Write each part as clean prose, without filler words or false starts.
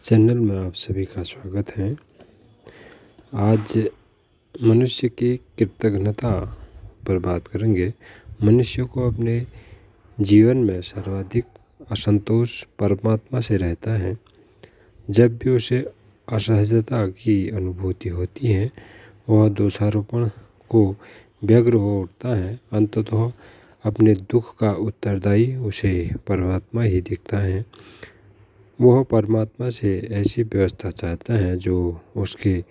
Channel में आप सभी का स्वागत है। आज मनुष्य की कृतज्ञता पर बात करेंगे। मनुष्य को अपने जीवन में सर्वाधिक असंतोष परमात्मा से रहता है। जब भी उसे असहजता की अनुभूति होती है, वह दोषारोपण को व्यग्र हो उठता है। अंततः अपने दुख का उत्तरदायी उसे परमात्मा ही दिखता है। वह परमात्मा से ऐसी व्यवस्था चाहता है जो उसके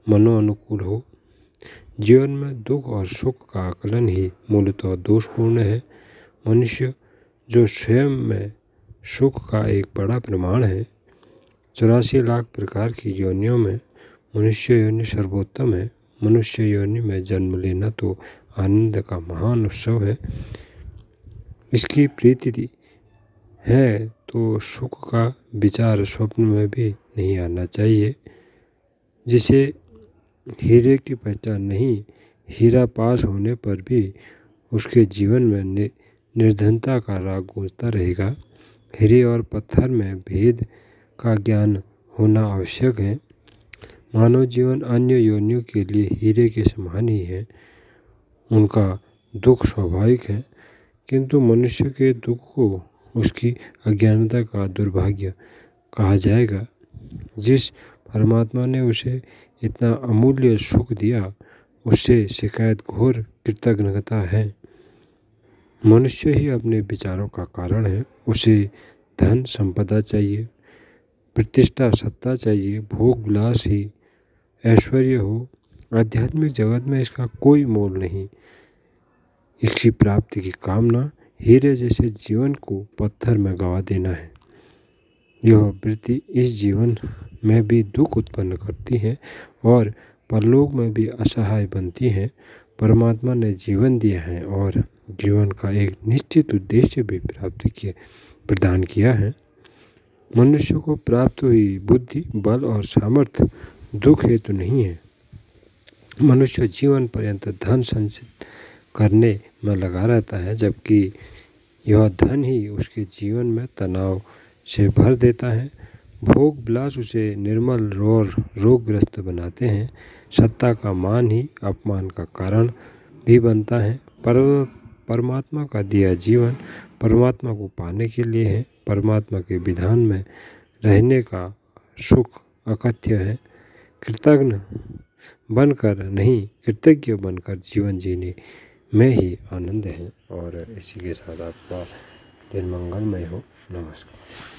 मनोनुकूल हो। जीवन में दुख और सुख का आकलन ही मूलतः दोषपूर्ण है। मनुष्य जो स्वयं में सुख का एक बड़ा प्रमाण है, 84 लाख प्रकार की योनियों में मनुष्य योनि सर्वोत्तम है। मनुष्य योनि में जन्म लेना तो आनंद का महान उत्सव है। इसकी प्रीति है तो सुख का विचार स्वप्न में भी नहीं आना चाहिए। जिसे हीरे की पहचान नहीं, हीरा पास होने पर भी उसके जीवन में निर्धनता का राग गूंजता रहेगा। हीरे और पत्थर में भेद का ज्ञान होना आवश्यक है। मानव जीवन अन्य योनियों के लिए हीरे के समान ही है। उनका दुख स्वाभाविक है, किंतु मनुष्य के दुख को उसकी अज्ञानता का दुर्भाग्य कहा जाएगा। जिस परमात्मा ने उसे इतना अमूल्य सुख दिया, उससे शिकायत घोर कृतज्ञता है। मनुष्य ही अपने विचारों का कारण है। उसे धन संपदा चाहिए, प्रतिष्ठा सत्ता चाहिए, भोग विलास ही ऐश्वर्य हो। आध्यात्मिक जगत में इसका कोई मोल नहीं। इसकी प्राप्ति की कामना हीरे जैसे जीवन को पत्थर में गवा देना है। यह वृत्ति इस जीवन में भी दुख उत्पन्न करती है और परलोक में भी असहाय बनती है। परमात्मा ने जीवन दिया है और जीवन का एक निश्चित उद्देश्य भी प्रदान किया है। मनुष्य को प्राप्त हुई बुद्धि, बल और सामर्थ्य दुख हेतु नहीं है। मनुष्य जीवन पर्यंत धन संचित करने में लगा रहता है, जबकि यह धन ही उसके जीवन में तनाव से भर देता है। भोग विलास उसे निर्मल और रोगग्रस्त बनाते हैं। सत्ता का मान ही अपमान का कारण भी बनता है। परमात्मा का दिया जीवन परमात्मा को पाने के लिए है। परमात्मा के विधान में रहने का सुख अकथ्य है। कृतज्ञ बनकर नहीं, कृतज्ञ बनकर जीवन जीने में ही आनंद है। और इसी के साथ आपका दिन मंगलमय हो। नमस्कार।